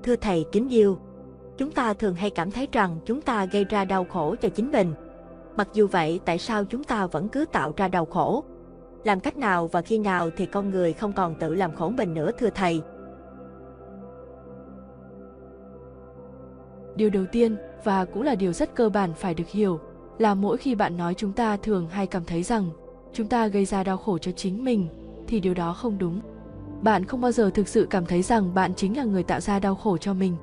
Thưa thầy kính yêu, chúng ta thường hay cảm thấy rằng chúng ta gây ra đau khổ cho chính mình. Mặc dù vậy, tại sao chúng ta vẫn cứ tạo ra đau khổ? Làm cách nào và khi nào thì con người không còn tự làm khổ mình nữa thưa thầy? Điều đầu tiên, và cũng là điều rất cơ bản phải được hiểu, là mỗi khi bạn nói chúng ta thường hay cảm thấy rằng chúng ta gây ra đau khổ cho chính mình, thì điều đó không đúng. Bạn không bao giờ thực sự cảm thấy rằng bạn chính là người tạo ra đau khổ cho mình.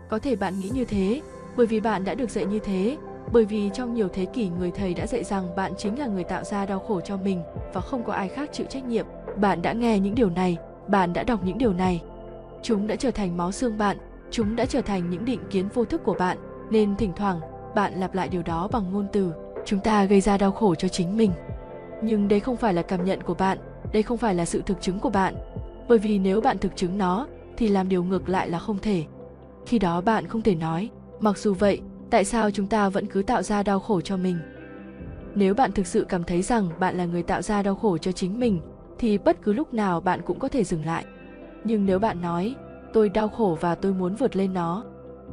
Có thể bạn nghĩ như thế, bởi vì bạn đã được dạy như thế, bởi vì trong nhiều thế kỷ người thầy đã dạy rằng bạn chính là người tạo ra đau khổ cho mình và không có ai khác chịu trách nhiệm. Bạn đã nghe những điều này, bạn đã đọc những điều này. Chúng đã trở thành máu xương bạn, chúng đã trở thành những định kiến vô thức của bạn, nên thỉnh thoảng bạn lặp lại điều đó bằng ngôn từ. Chúng ta gây ra đau khổ cho chính mình. Nhưng đây không phải là cảm nhận của bạn, đây không phải là sự thực chứng của bạn. Bởi vì nếu bạn thực chứng nó, thì làm điều ngược lại là không thể. Khi đó bạn không thể nói, mặc dù vậy, tại sao chúng ta vẫn cứ tạo ra đau khổ cho mình? Nếu bạn thực sự cảm thấy rằng bạn là người tạo ra đau khổ cho chính mình, thì bất cứ lúc nào bạn cũng có thể dừng lại. Nhưng nếu bạn nói, tôi đau khổ và tôi muốn vượt lên nó,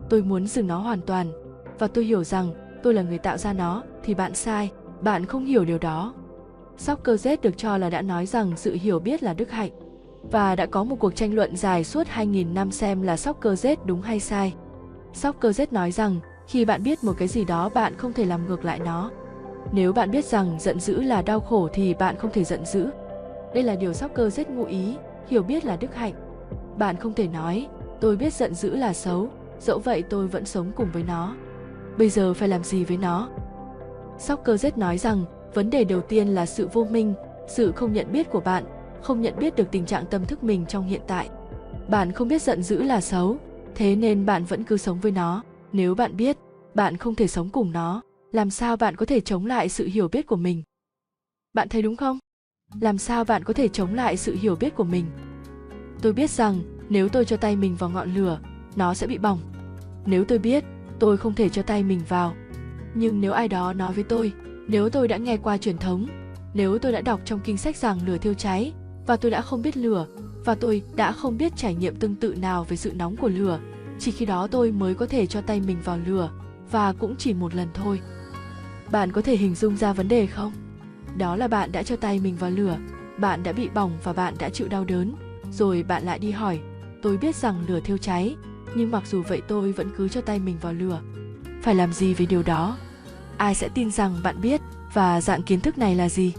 tôi muốn dừng nó hoàn toàn, và tôi hiểu rằng tôi là người tạo ra nó, thì bạn sai, bạn không hiểu điều đó. Socrates được cho là đã nói rằng sự hiểu biết là đức hạnh. Và đã có một cuộc tranh luận dài suốt 2000 năm xem là Socrates đúng hay sai. Socrates nói rằng khi bạn biết một cái gì đó bạn không thể làm ngược lại nó. Nếu bạn biết rằng giận dữ là đau khổ thì bạn không thể giận dữ. Đây là điều Socrates ngụ ý, hiểu biết là đức hạnh. Bạn không thể nói, tôi biết giận dữ là xấu, dẫu vậy tôi vẫn sống cùng với nó. Bây giờ phải làm gì với nó? Socrates nói rằng vấn đề đầu tiên là sự vô minh, sự không nhận biết của bạn, không nhận biết được tình trạng tâm thức mình trong hiện tại. Bạn không biết giận dữ là xấu, thế nên bạn vẫn cứ sống với nó. Nếu bạn biết, bạn không thể sống cùng nó, làm sao bạn có thể chống lại sự hiểu biết của mình? Bạn thấy đúng không? Làm sao bạn có thể chống lại sự hiểu biết của mình? Tôi biết rằng nếu tôi cho tay mình vào ngọn lửa, nó sẽ bị bỏng. Nếu tôi biết, tôi không thể cho tay mình vào. Nhưng nếu ai đó nói với tôi, nếu tôi đã nghe qua truyền thống, nếu tôi đã đọc trong kinh sách rằng lửa thiêu cháy, và tôi đã không biết lửa, và tôi đã không biết trải nghiệm tương tự nào về sự nóng của lửa, chỉ khi đó tôi mới có thể cho tay mình vào lửa, và cũng chỉ một lần thôi. Bạn có thể hình dung ra vấn đề không? Đó là bạn đã cho tay mình vào lửa, bạn đã bị bỏng và bạn đã chịu đau đớn, rồi bạn lại đi hỏi, tôi biết rằng lửa thiêu cháy, nhưng mặc dù vậy tôi vẫn cứ cho tay mình vào lửa. Phải làm gì với điều đó? Ai sẽ tin rằng bạn biết, và dạng kiến thức này là gì?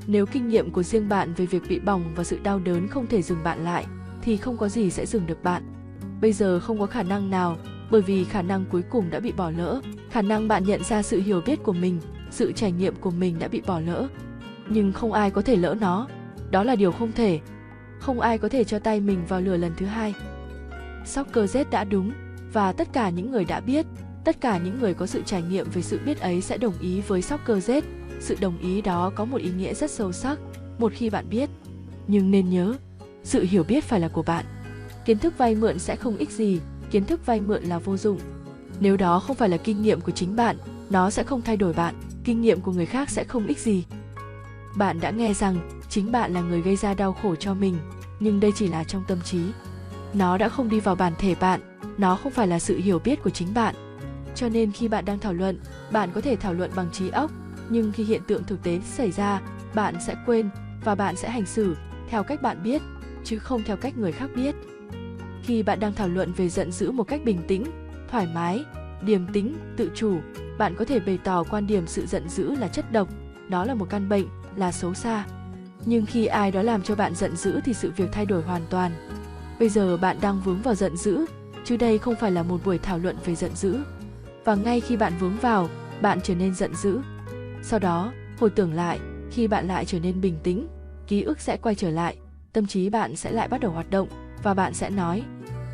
Nếu kinh nghiệm của riêng bạn về việc bị bỏng và sự đau đớn không thể dừng bạn lại, thì không có gì sẽ dừng được bạn. Bây giờ không có khả năng nào, bởi vì khả năng cuối cùng đã bị bỏ lỡ. Khả năng bạn nhận ra sự hiểu biết của mình, sự trải nghiệm của mình đã bị bỏ lỡ. Nhưng không ai có thể lỡ nó, đó là điều không thể. Không ai có thể cho tay mình vào lửa lần thứ hai. Socrates đã đúng, và tất cả những người đã biết, tất cả những người có sự trải nghiệm về sự biết ấy sẽ đồng ý với Socrates. Sự đồng ý đó có một ý nghĩa rất sâu sắc, một khi bạn biết. Nhưng nên nhớ, sự hiểu biết phải là của bạn. Kiến thức vay mượn sẽ không ích gì, kiến thức vay mượn là vô dụng. Nếu đó không phải là kinh nghiệm của chính bạn, nó sẽ không thay đổi bạn, kinh nghiệm của người khác sẽ không ích gì. Bạn đã nghe rằng chính bạn là người gây ra đau khổ cho mình, nhưng đây chỉ là trong tâm trí. Nó đã không đi vào bản thể bạn, nó không phải là sự hiểu biết của chính bạn. Cho nên khi bạn đang thảo luận, bạn có thể thảo luận bằng trí óc, nhưng khi hiện tượng thực tế xảy ra, bạn sẽ quên và bạn sẽ hành xử theo cách bạn biết, chứ không theo cách người khác biết. Khi bạn đang thảo luận về giận dữ một cách bình tĩnh, thoải mái, điềm tĩnh, tự chủ, bạn có thể bày tỏ quan điểm sự giận dữ là chất độc, đó là một căn bệnh, là xấu xa. Nhưng khi ai đó làm cho bạn giận dữ thì sự việc thay đổi hoàn toàn. Bây giờ bạn đang vướng vào giận dữ, chứ đây không phải là một buổi thảo luận về giận dữ. Và ngay khi bạn vướng vào, bạn trở nên giận dữ. Sau đó, hồi tưởng lại, khi bạn lại trở nên bình tĩnh, ký ức sẽ quay trở lại, tâm trí bạn sẽ lại bắt đầu hoạt động, và bạn sẽ nói,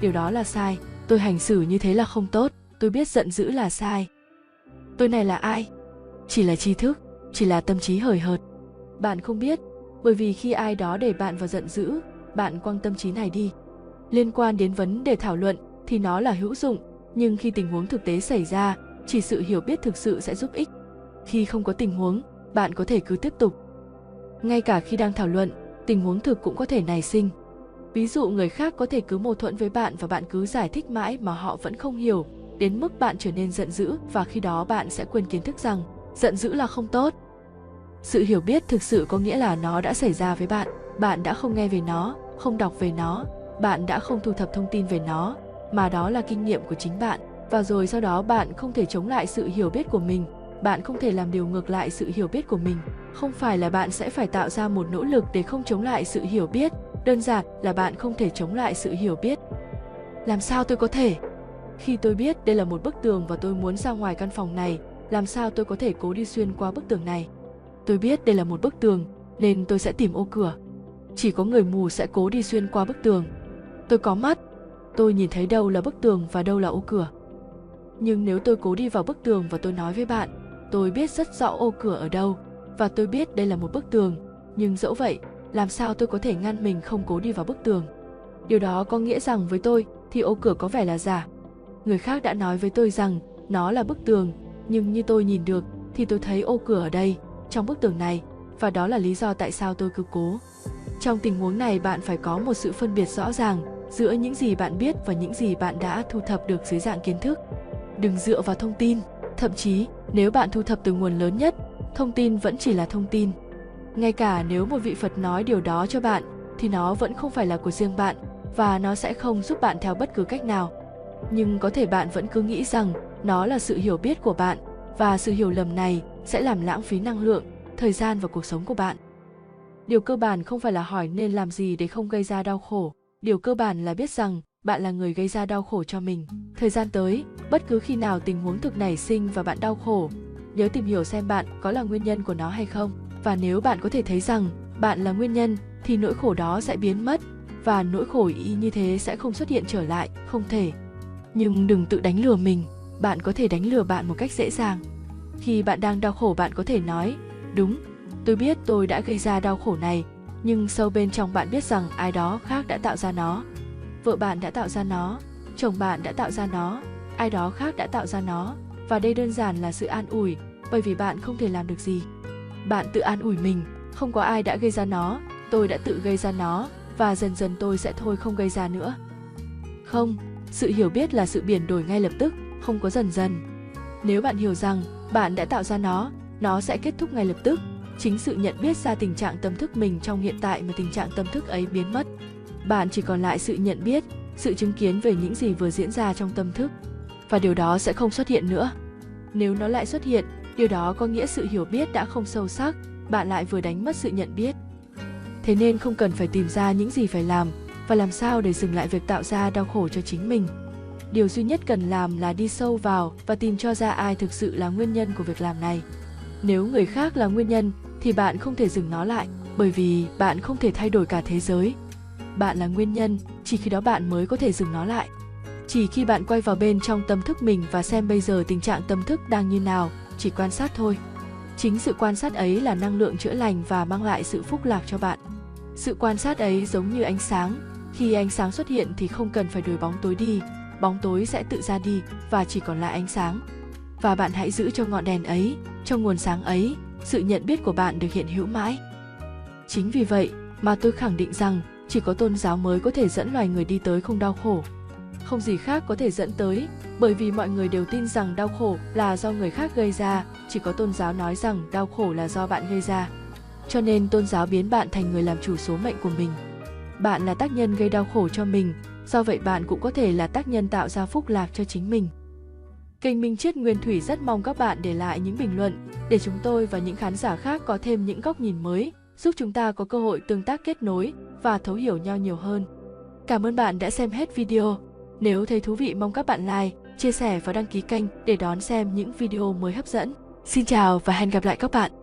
điều đó là sai, tôi hành xử như thế là không tốt, tôi biết giận dữ là sai. Tôi này là ai? Chỉ là tri thức, chỉ là tâm trí hời hợt. Bạn không biết, bởi vì khi ai đó để bạn vào giận dữ, bạn quăng tâm trí này đi. Liên quan đến vấn đề thảo luận thì nó là hữu dụng, nhưng khi tình huống thực tế xảy ra, chỉ sự hiểu biết thực sự sẽ giúp ích. Khi không có tình huống, bạn có thể cứ tiếp tục. Ngay cả khi đang thảo luận, tình huống thực cũng có thể nảy sinh. Ví dụ người khác có thể cứ mâu thuẫn với bạn và bạn cứ giải thích mãi mà họ vẫn không hiểu, đến mức bạn trở nên giận dữ và khi đó bạn sẽ quên kiến thức rằng giận dữ là không tốt. Sự hiểu biết thực sự có nghĩa là nó đã xảy ra với bạn, bạn đã không nghe về nó, không đọc về nó, bạn đã không thu thập thông tin về nó, mà đó là kinh nghiệm của chính bạn. Và rồi sau đó bạn không thể chống lại sự hiểu biết của mình, bạn không thể làm điều ngược lại sự hiểu biết của mình. Không phải là bạn sẽ phải tạo ra một nỗ lực để không chống lại sự hiểu biết, đơn giản là bạn không thể chống lại sự hiểu biết. Làm sao tôi có thể? Khi tôi biết đây là một bức tường và tôi muốn ra ngoài căn phòng này, làm sao tôi có thể cố đi xuyên qua bức tường này? Tôi biết đây là một bức tường, nên tôi sẽ tìm ô cửa. Chỉ có người mù sẽ cố đi xuyên qua bức tường. Tôi có mắt, tôi nhìn thấy đâu là bức tường và đâu là ô cửa. Nhưng nếu tôi cố đi vào bức tường và tôi nói với bạn, tôi biết rất rõ ô cửa ở đâu, và tôi biết đây là một bức tường, nhưng dẫu vậy, làm sao tôi có thể ngăn mình không cố đi vào bức tường? Điều đó có nghĩa rằng với tôi thì ô cửa có vẻ là giả. Người khác đã nói với tôi rằng nó là bức tường, nhưng như tôi nhìn được thì tôi thấy ô cửa ở đây, trong bức tường này, và đó là lý do tại sao tôi cứ cố. Trong tình huống này bạn phải có một sự phân biệt rõ ràng giữa những gì bạn biết và những gì bạn đã thu thập được dưới dạng kiến thức. Đừng dựa vào thông tin, thậm chí nếu bạn thu thập từ nguồn lớn nhất, thông tin vẫn chỉ là thông tin. Ngay cả nếu một vị Phật nói điều đó cho bạn, thì nó vẫn không phải là của riêng bạn, và nó sẽ không giúp bạn theo bất cứ cách nào. Nhưng có thể bạn vẫn cứ nghĩ rằng nó là sự hiểu biết của bạn, và sự hiểu lầm này sẽ làm lãng phí năng lượng, thời gian và cuộc sống của bạn. Điều cơ bản không phải là hỏi nên làm gì để không gây ra đau khổ. Điều cơ bản là biết rằng bạn là người gây ra đau khổ cho mình. Thời gian tới, bất cứ khi nào tình huống thực nảy sinh và bạn đau khổ, nhớ tìm hiểu xem bạn có là nguyên nhân của nó hay không. Và nếu bạn có thể thấy rằng bạn là nguyên nhân, thì nỗi khổ đó sẽ biến mất, và nỗi khổ y như thế sẽ không xuất hiện trở lại, không thể. Nhưng đừng tự đánh lừa mình, bạn có thể đánh lừa bạn một cách dễ dàng. Khi bạn đang đau khổ bạn có thể nói, đúng, tôi biết tôi đã gây ra đau khổ này, nhưng sâu bên trong bạn biết rằng ai đó khác đã tạo ra nó. Vợ bạn đã tạo ra nó, chồng bạn đã tạo ra nó, ai đó khác đã tạo ra nó, và đây đơn giản là sự an ủi, bởi vì bạn không thể làm được gì. Bạn tự an ủi mình, không có ai đã gây ra nó, tôi đã tự gây ra nó, và dần dần tôi sẽ thôi không gây ra nữa. Không, sự hiểu biết là sự biến đổi ngay lập tức, không có dần dần. Nếu bạn hiểu rằng bạn đã tạo ra nó sẽ kết thúc ngay lập tức. Chính sự nhận biết ra tình trạng tâm thức mình trong hiện tại mà tình trạng tâm thức ấy biến mất. Bạn chỉ còn lại sự nhận biết, sự chứng kiến về những gì vừa diễn ra trong tâm thức. Và điều đó sẽ không xuất hiện nữa. Nếu nó lại xuất hiện, điều đó có nghĩa sự hiểu biết đã không sâu sắc, bạn lại vừa đánh mất sự nhận biết. Thế nên không cần phải tìm ra những gì phải làm và làm sao để dừng lại việc tạo ra đau khổ cho chính mình. Điều duy nhất cần làm là đi sâu vào và tìm cho ra ai thực sự là nguyên nhân của việc làm này. Nếu người khác là nguyên nhân thì bạn không thể dừng nó lại, bởi vì bạn không thể thay đổi cả thế giới. Bạn là nguyên nhân, chỉ khi đó bạn mới có thể dừng nó lại. Chỉ khi bạn quay vào bên trong tâm thức mình và xem bây giờ tình trạng tâm thức đang như nào, chỉ quan sát thôi. Chính sự quan sát ấy là năng lượng chữa lành và mang lại sự phúc lạc cho bạn. Sự quan sát ấy giống như ánh sáng, khi ánh sáng xuất hiện thì không cần phải đuổi bóng tối đi, bóng tối sẽ tự ra đi và chỉ còn lại ánh sáng. Và bạn hãy giữ cho ngọn đèn ấy, cho nguồn sáng ấy, sự nhận biết của bạn được hiện hữu mãi. Chính vì vậy mà tôi khẳng định rằng chỉ có tôn giáo mới có thể dẫn loài người đi tới không đau khổ. Không gì khác có thể dẫn tới, bởi vì mọi người đều tin rằng đau khổ là do người khác gây ra, chỉ có tôn giáo nói rằng đau khổ là do bạn gây ra. Cho nên tôn giáo biến bạn thành người làm chủ số mệnh của mình. Bạn là tác nhân gây đau khổ cho mình, do vậy bạn cũng có thể là tác nhân tạo ra phúc lạc cho chính mình. Kênh Minh Triết Nguyên Thủy rất mong các bạn để lại những bình luận để chúng tôi và những khán giả khác có thêm những góc nhìn mới, giúp chúng ta có cơ hội tương tác kết nối và thấu hiểu nhau nhiều hơn. Cảm ơn bạn đã xem hết video. Nếu thấy thú vị mong các bạn like, chia sẻ và đăng ký kênh để đón xem những video mới hấp dẫn. Xin chào và hẹn gặp lại các bạn.